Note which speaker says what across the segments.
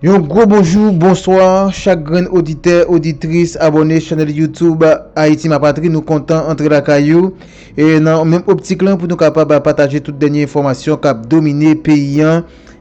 Speaker 1: Un gros bonjour, bonsoir, chaque grand auditeur, auditrice, abonné chaîne YouTube Haïti ma patrie, nous content entre la caillou et dans même optique là pour nous capable de partager toute dernière information qui a dominé pays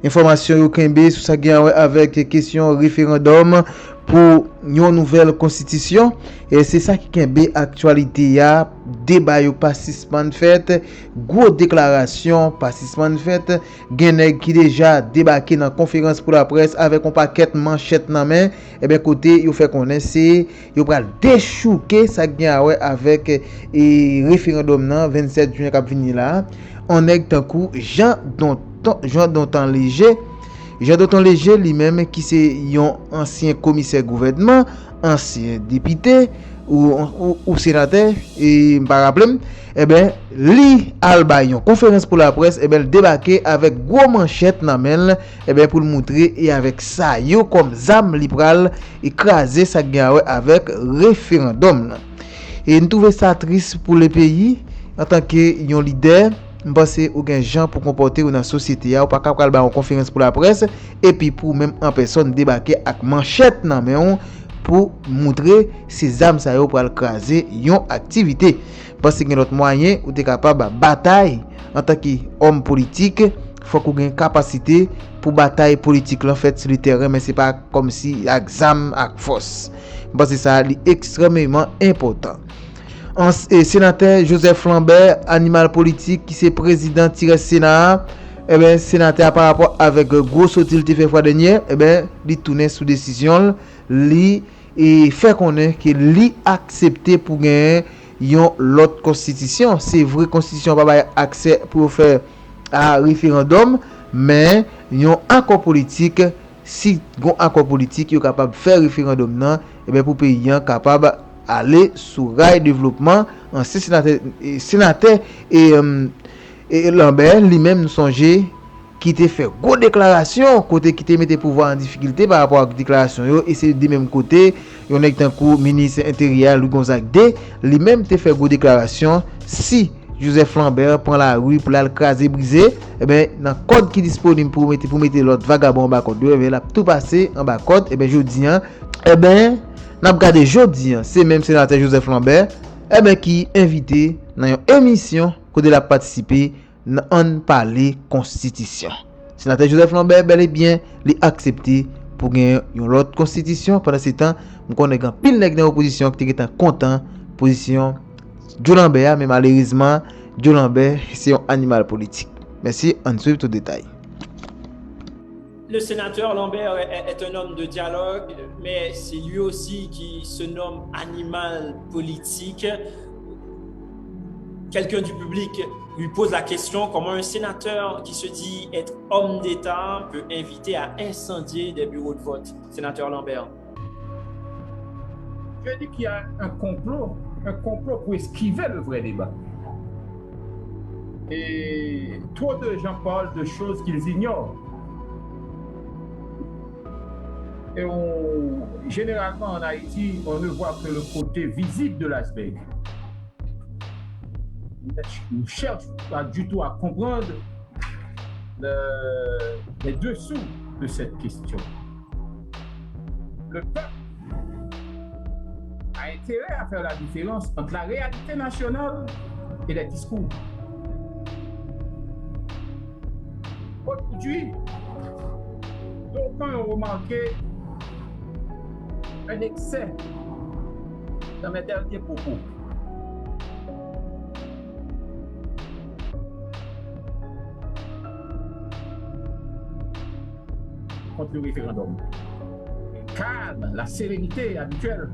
Speaker 1: information yo kembe sur ça gain avec question référendum pour une nouvelle constitution et c'est ça qui kembe actualité ya débat yo pas suspend fait gros déclaration pas suspend fait gen qui déjà débarqué dans conférence pour la presse avec un paquet manchette dans main et ben côté yo fait connaître c'est yo pral déchouquer ça gain avec et référendum nan 27 juin qui venir là on est tant coup Jean Dontan Léger lui-même qui c'est un ancien commissaire gouvernement, ancien député ou sénateur et par rappel eh ben li albayon conférence pour la presse eh ben débarquer avec gros manchette nan men eh ben pour le montrer et avec ça yo comme zam libéral écraser ça gagne avec référendum et nous trouver ça triste pour le pays en tant que yon leader. M'pense ou gen gens pour comporter dans la société ou pas capable ba en conférence pour la presse et puis pour même en personne débarquer avec manchette nan men pour montrer ces âmes ça yo pour craser yon activité parce que notre moyen ou t'es capable bataille en tant qu'homme politique faut qu'on ait capacité pour bataille politique en fait sur le terrain mais c'est pas comme si avec zam avec force parce que ça est extrêmement important. Sénateur Joseph Lambert, animal politique qui c'est président tiré Sénat, eh ben sénateur par rapport avec gros sortie fait fois dernier, eh ben il tourner sous décision, li et fait connaître que li accepté pour gagner yon l'autre constitution. C'est vrai constitution pas accès pour faire à référendum, mais yon accord politique si gon accord politique yo capable faire référendum nan, eh ben pour pays capable aller sous rail développement ancien sénateur et Lambert lui-même nous songer qui t'a fait gros déclaration côté qui t'a metté pouvoir en difficulté par rapport à déclaration yo et c'est du même côté yon est un coup ministre intérieur Louis Gonzague D lui-même t'a fait gros déclaration si Joseph Lambert prend la rue pour la craser briser et ben dans code qui disponible pour mettre l'autre vagabond en bas code et ben là tout passer en bas code et ben jodi et ben n'a regardé jodi c'est même sénateur Joseph Lambert eh ben qui invité dans une émission côté la participer dans parler constitution. Sénateur Joseph Lambert bel et bien li accepté pour gagner une autre constitution pendant ce temps on connaît grand pile nèg dans opposition qui était content position Joe Lambert mais malheureusement Joe Lambert c'est un animal politique. Merci, on suit tout détail.
Speaker 2: Le sénateur Lambert est un homme de dialogue, mais c'est lui aussi qui se nomme animal politique. Quelqu'un du public lui pose la question comment un sénateur qui se dit être homme d'État peut inviter à incendier des bureaux de vote. Sénateur Lambert.
Speaker 3: Je dis qu'il y a un complot pour esquiver le vrai débat. Et trop de gens parlent de choses qu'ils ignorent. Et généralement en Haïti, on ne voit que le côté visible de l'iceberg. On ne cherche pas du tout à comprendre les dessous de cette question. Le peuple a intérêt à faire la différence entre la réalité nationale et les discours. Aujourd'hui, d'aucuns ont remarqué un excès dans mes derniers propos. Contre le référendum. Calme, la sérénité habituelle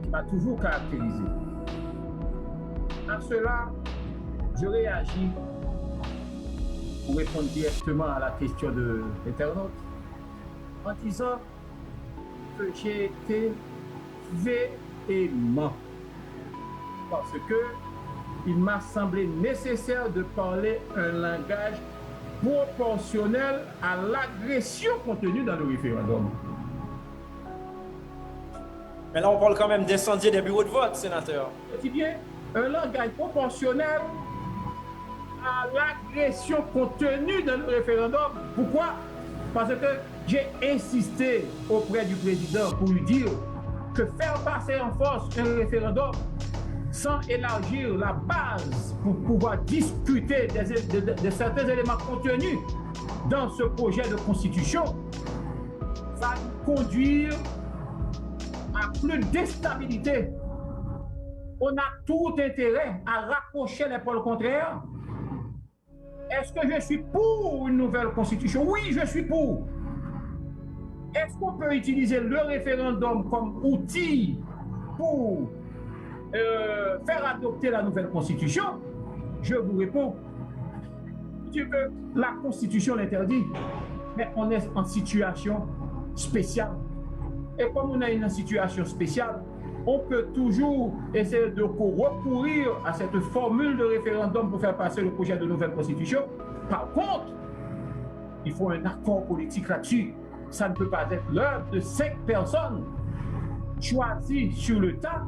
Speaker 3: qui m'a toujours caractérisé. À cela, je réagis pour répondre directement à la question de l'internaute en disant que j'ai été véhément parce que il m'a semblé nécessaire de parler un langage proportionnel à l'agression contenue dans le référendum.
Speaker 2: Mais là, on parle quand même d'incendier des bureaux de vote, sénateur.
Speaker 3: Je dis bien, un langage proportionnel à l'agression contenue dans le référendum. Pourquoi? Parce que j'ai insisté auprès du président pour lui dire que faire passer en force un référendum sans élargir la base pour pouvoir discuter de certains éléments contenus dans ce projet de constitution va nous conduire à plus d'instabilité. On a tout intérêt à rapprocher les pôles contraires. Est-ce que je suis pour une nouvelle constitution? Oui, je suis pour. Est-ce qu'on peut utiliser le référendum comme outil pour faire adopter la nouvelle constitution? Je vous réponds. La constitution l'interdit, mais on est en situation spéciale. Et comme on est une situation spéciale, on peut toujours essayer de recourir à cette formule de référendum pour faire passer le projet de nouvelle constitution. Par contre, il faut un accord politique là-dessus. Ça ne peut pas être l'œuvre de 5 personnes choisies sur le tas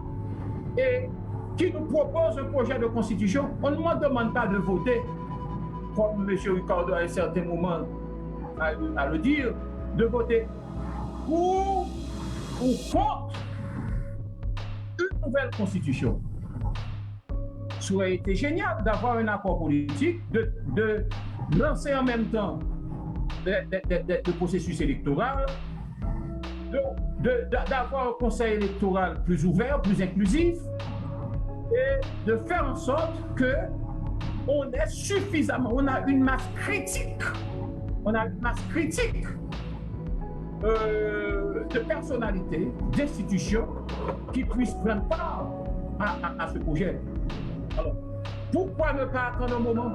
Speaker 3: et qui nous proposent un projet de constitution. On ne me demande pas de voter, comme M. Ricardo à un certain moment à le dire, de voter pour ou contre une nouvelle constitution. Ça aurait été génial d'avoir un accord politique, de lancer en même temps le processus électoral, d'avoir un conseil électoral plus ouvert, plus inclusif, et de faire en sorte que on est suffisamment, on a une masse critique, de personnalités, d'institutions qui puissent prendre part à ce projet. Alors, pourquoi ne pas attendre un moment?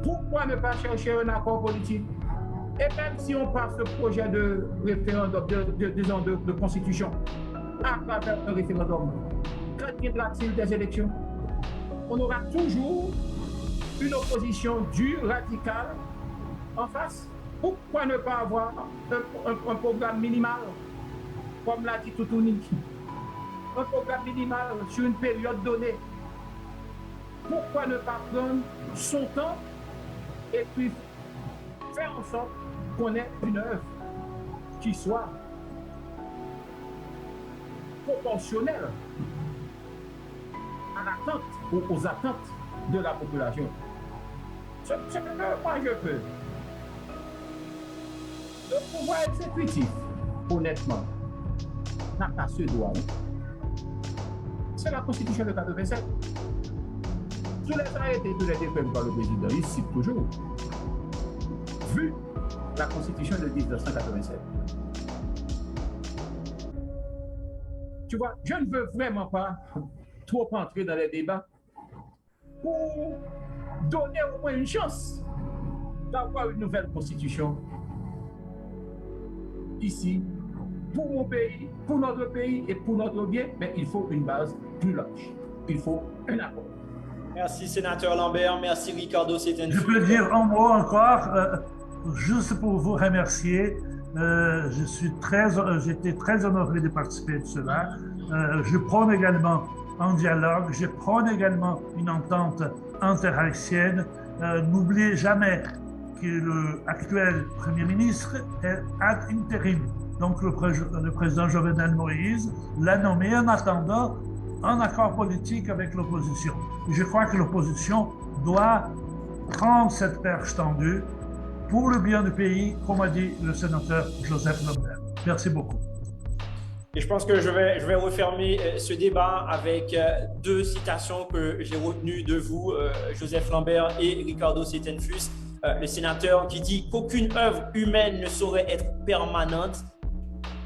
Speaker 3: Pourquoi ne pas chercher un accord politique? Et même si on passe le projet de référendum, de constitution, à travers un référendum, quand viendra-t-il des élections? On aura toujours une opposition dure, radicale, en face. Pourquoi ne pas avoir un programme minimal, comme l'a dit Toutouni, un programme minimal sur une période donnée? Pourquoi ne pas prendre son temps et puis faire en sorte qu'on ait une œuvre qui soit proportionnelle à l'attente, aux attentes de la population? Ce que moi je peux. Le pouvoir exécutif, honnêtement, n'a pas ce droit. C'est la Constitution de 87. Tous les arrêtés, tous les décrets par le président, il cite toujours. Vu la Constitution de 1987. Tu vois, je ne veux vraiment pas trop entrer dans les débats pour donner au moins une chance d'avoir une nouvelle Constitution ici, pour mon pays, pour notre pays et pour notre bien, mais il faut une base plus large. Il faut un accord.
Speaker 2: Merci, sénateur Lambert. Merci, Ricardo Seitenfus.
Speaker 4: Je peux dire un mot encore, juste pour vous remercier. J'étais très honoré de participer à cela. Je prône également un dialogue, je prône également une entente interhaïtienne. N'oubliez jamais que l'actuel Premier ministre est ad interim. Donc le président Jovenel Moïse l'a nommé en attendant un accord politique avec l'opposition. Je crois que l'opposition doit prendre cette perche tendue pour le bien du pays, comme a dit le sénateur Joseph Lambert. Merci beaucoup.
Speaker 2: Et je pense que je vais refermer ce débat avec 2 citations que j'ai retenues de vous, Joseph Lambert et Ricardo Seitenfus. Le sénateur qui dit qu'aucune œuvre humaine ne saurait être permanente.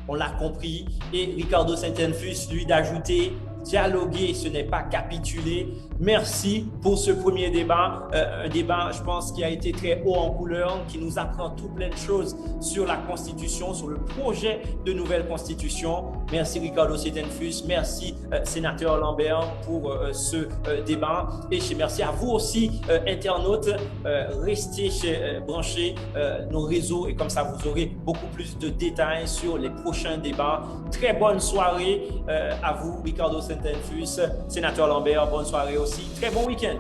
Speaker 2: On l'a compris. Et Ricardo Seitenfus, lui, d'ajouter dialoguer, ce n'est pas capituler. Merci pour ce premier débat. Un débat, je pense, qui a été très haut en couleur, qui nous apprend tout plein de choses sur la Constitution, sur le projet de nouvelle Constitution. Merci Ricardo Seitenfus. Merci sénateur Lambert pour ce débat. Et merci à vous aussi, internautes. Restez branchés nos réseaux et comme ça, vous aurez beaucoup plus de détails sur les prochains débats. Très bonne soirée à vous, Ricardo Seitenfus, sénateur Lambert. Bonne soirée aussi. Très bon week-end.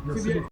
Speaker 4: Merci.